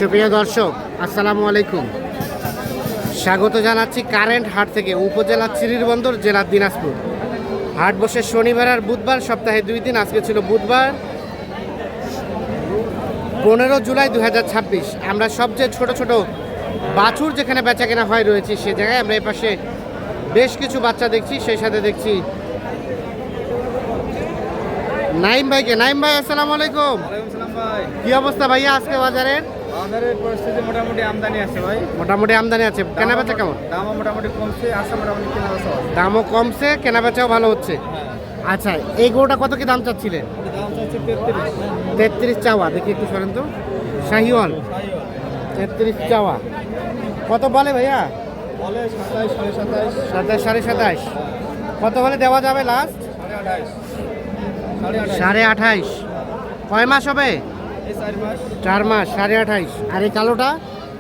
সুপ্রিয় দর্শক, আসসালামু আলাইকুম। স্বাগত জানাচ্ছি কারেন্ট হাট থেকে, উপজেলা চিরিরবন্দর, জেলা দিনাজপুর। হাট বসে শনিবার আর বুধবার, সপ্তাহে 2 দিন। আজকে ছিল বুধবার, 15 জুলাই 2026। আমরা সবচেয়ে ছোট ছোট বাছুর যেখানে বেচা কেনা হয় রয়েছি সে জায়গায়। আমরা এই পাশে বেশ কিছু বাচ্চা দেখছি, সেই সাথে দেখছি নাইম ভাইকে। নাইম ভাই, আসসালামু আলাইকুম। কি অবস্থা ভাইয়া আজকে বাজারের? বাজারের পরিস্থিতি মোটামুটি আমদানি আছে ভাই। মোটামুটি আমদানি আছে, কেনা বেচা কেমন? দামও মোটামুটি কমছে, আছে মোটামুটি কেনা বেচা আছে। দামও কমছে, কেনা বেচাও ভালো হচ্ছে। আচ্ছা, এই গরুটা কত কি দাম চাচ্ছিলেন? দাম চাচ্ছে 33। 33 চাওয়া। দেখি একটু সরেন তো। শাহিওয়াল 33 চাওয়া। কত বলে ভাইয়া? বলে 27, 27.5, 27, 27.5। কত হলে দেওয়া যাবে লাস্ট? 28, 28.5। কয় মাস হবে? এই 4 মাস। 4 মাস, 28.5। আর এই কালোটা?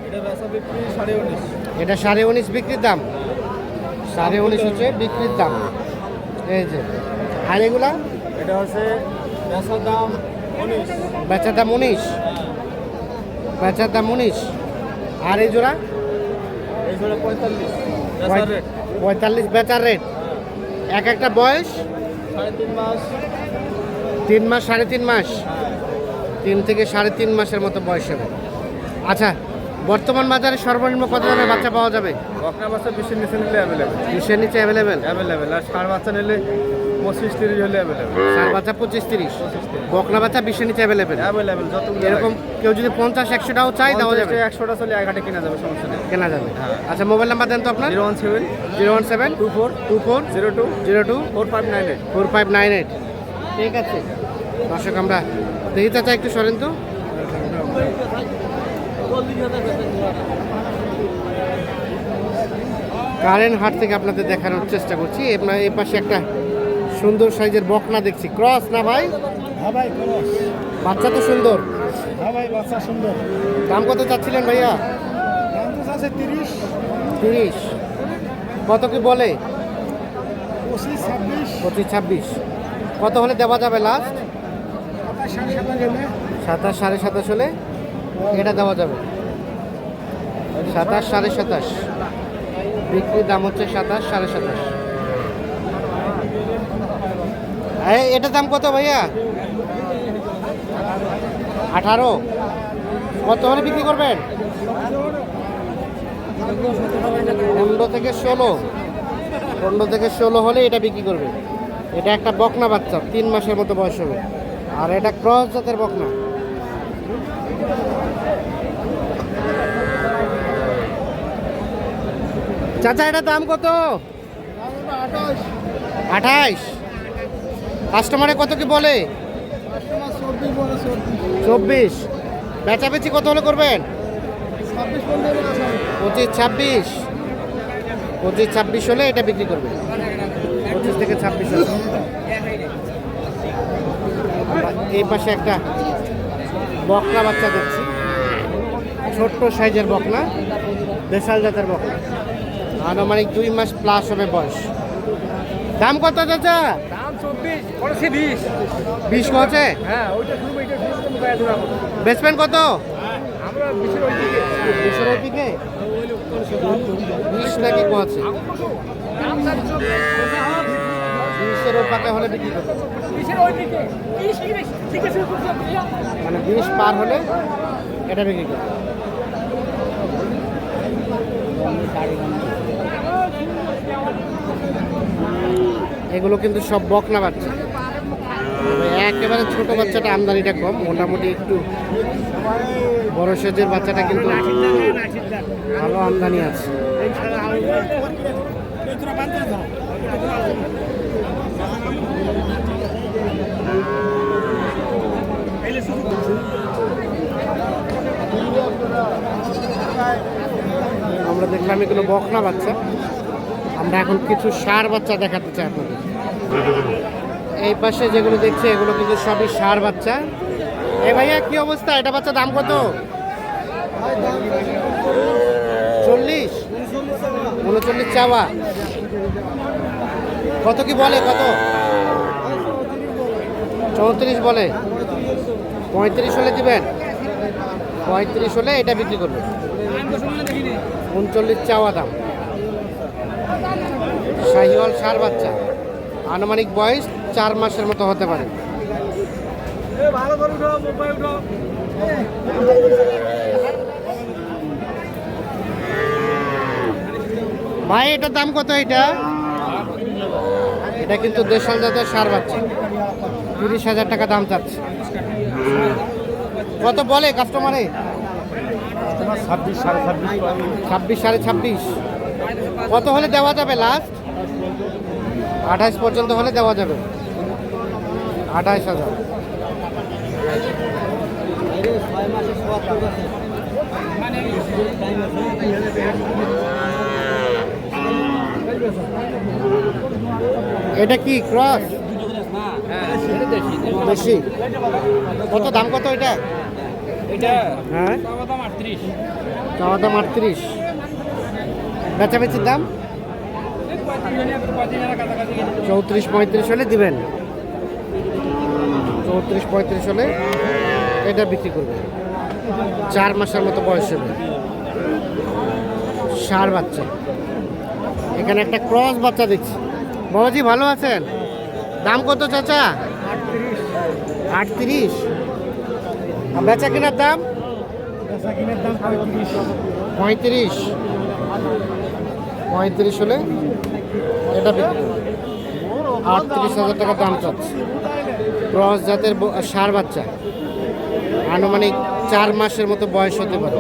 এটা বেচা বিক্রি 19.5। এটা 19.5 বিক্রির দাম। 19.5 হচ্ছে বিক্রির দাম। এই যে। আর এগুলা? এটা হচ্ছে বেচার দাম 19। বেচার দাম 19। বেচার দাম 19। আর এই জোড়া? এই জোড়া 45 বেচার রেট। 45 বেচার রেট। এক একটা বয়স 3.5 মাস। 3 মাস, 3.5 মাস। 3 থেকে 3.5 মাসের মতো বয়স হবে। আচ্ছা, বর্তমান বাজারে সর্বনিম্ন কত দামে বাচ্চা পাওয়া যাবে? বকনা বাচ্চা 20 নিচে নিলে অ্যাভেলেবেল। 20-এর নিচে অ্যাভেলেবেল। আর ষাঁড় বাচ্চা নিলে 25-30 হলে অ্যাভেলেবেল। ষাঁড় বাচ্চা 25-30। বকনা বাচ্চা 20-এর নিচে অ্যাভেলেবেল। অ্যাভেলেবেল যতগুলো এরকম কেউ যদি 50-100টাও চাই দেওয়া যাবে? 100টা চলে এক হাটে কেনা যাবে, সমস্যা নেই। কেনা যাবে। হ্যাঁ। আচ্ছা, মোবাইল নাম্বার দেন তো আপনার। 017 017 24 24 02 02 4598। 4598। ঠিক আছে দর্শক, আমরা দেখি চাচা একটু সরেন তো। কারেন্ট হাট থেকে আপনাদের দেখানোর চেষ্টা করছি। আপনার এই পাশে একটা সুন্দর সাইজের বকনা দেখছি। ক্রস না ভাই? হ্যাঁ ভাই, খরচ। বাচ্চা তো সুন্দর। হ্যাঁ ভাই, বাচ্চা সুন্দর। দাম কত চাচ্ছিলেন ভাইয়া? দাম তো আছে 30, 30। কত কি বলে? 25, 26, 25-26। কত হলে দেওয়া যাবে লাস্ট? 27, 27 27, 27.5 হলে এটা দেওয়া যাবে। 27, 27.5। বিক্রির দাম হচ্ছে 27, 27.5। এটার দাম কত ভাইয়া? 18। কত হলে বিক্রি করবেন? 15 থেকে 16। 15 থেকে 16 হলে এটা বিক্রি করবে। এটা একটা বকনা বাচ্চা, 3 মাসের মতো বয়স হবে। আর এটা ক্রস জাতের বকনা। চাচা, এটা দাম কত? 28। কাস্টমারে কত কি বলে? 24। বেচাবেচি কত হলে করবেন? 25-26। 25-26 হলে এটা বিক্রি করবে। 25 থেকে 26 হলে। এই পাশে একটা বকনা বাচ্চা দেখছি, ছোট্ট সাইজের বকনা, দেশাল জাতের বকনা। আনুমানিক 2 মাস প্লাস হবে বয়স। দাম কত চাচা? দাম 24, বলেছে 20। 20 কছে? হ্যাঁ, ওইটা শুরু এটা শুরু করে দেওয়া হবে। বেচবেন কত? আমরা 20-এর ওই দিকে। 20-এর ওই দিকে? 20 নাকি কছে? দাম চাচ্ছো 20-এর ওই পাকা হলে বিক্রি করবে। 20-এর ওই দিকে। 20 ঠিক আছে, মানে 20 পার হলে এটা বিক্রি করবে। এগুলো কিন্তু সব বকনা বাচ্চা। তবে একেবারে ছোট বাচ্চাটা আমদানিটা কম, মোটামুটি একটু বড় সাইজের বাচ্চাটা কিন্তু ভালো আমদানি আছে। আমরা দেখলাম এগুলো বকনা বাচ্চা। আমরা এখন কিছু ষাঁড় বাচ্চা দেখাতে চাই আপনাদের। এই পাশে যেগুলো দেখছি এগুলো কিন্তু সবই ষাঁড় বাচ্চা। এই ভাইয়া, কি অবস্থা? এটা বাচ্চা দাম কত? 40, 39 চাওয়া। কত কি বলে? কত? 34 বলে। 35 হলে দিবেন? 35 হলে এটা বিক্রি করবে। 39 চাওয়া দাম। শাহিওয়াল ষাঁড় বাচ্চা, আনুমানিক বয়স 4 মাসের মতো হতে পারে। ভাই এটার দাম কত? এটা কিন্তু দেশাল জাতের ষাঁড় বাচ্চা, 30,000 টাকা দাম চাচ্ছে। কত বলে কাস্টমারে? 26 সাড়ে 26 26 26.5। কত হলে দেওয়া যাবে লাস্ট? 28 পর্যন্ত হলে দেওয়া যাবে। 28,000। এটা কি ক্রস? বেশি। কত দাম কত এটা? হ্যাঁ চাওয়া দাম 38। বেচাবেচির দাম 34-35 হলে দিবেন। 34-35 হলে এটা বিক্রি করবে। 4 মাসের মতো বয়স হবে। ষাঁড় বাচ্চা। এখানে একটা ক্রস বাচ্চা দেখছি। বাবাজি ভালো আছেন? দাম কত চাচা? 38। আর বেচা কেনার দাম 35। 35 হলে এটা বিক্রি করবে। 38,000 টাকা দাম চাচ্ছে। ক্রস জাতের ষাঁড় বাচ্চা, আনুমানিক 4 মাসের মতো বয়স হতে পারে।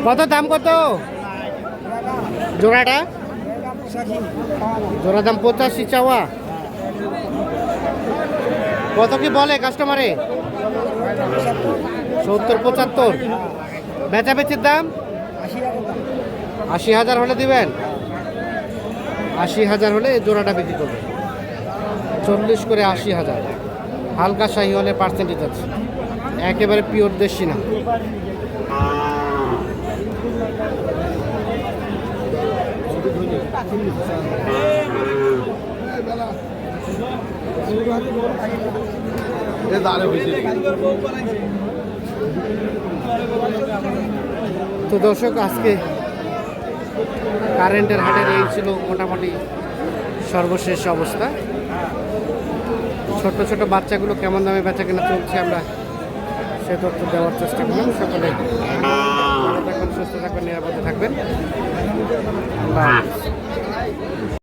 কত দাম কত জোড়াটা? জোড়া দাম 85 চাওয়া। কত কি বলে কাস্টমারে? 70-75। বেচাবেচির দাম 80,000 হলে দিবেন। 80,000 হলে এই জোড়াটা বিক্রি করবে। 40 করে 80,000। হালকা শাহী হলে পার্সেন্টেজ আছে, একেবারে পিওর দেশি না। তো দর্শক, আজকে কারেন্টের হাটের এই ছিল মোটামুটি সর্বশেষ অবস্থা। ছোট ছোট বাচ্চাগুলো কেমন দামে বেচা কেনা চলছে আমরা সে তথ্য দেওয়ার চেষ্টা করলাম। সকলে ভালো থাকবেন, সুস্থ থাকবেন, নিরাপদে থাকবেন।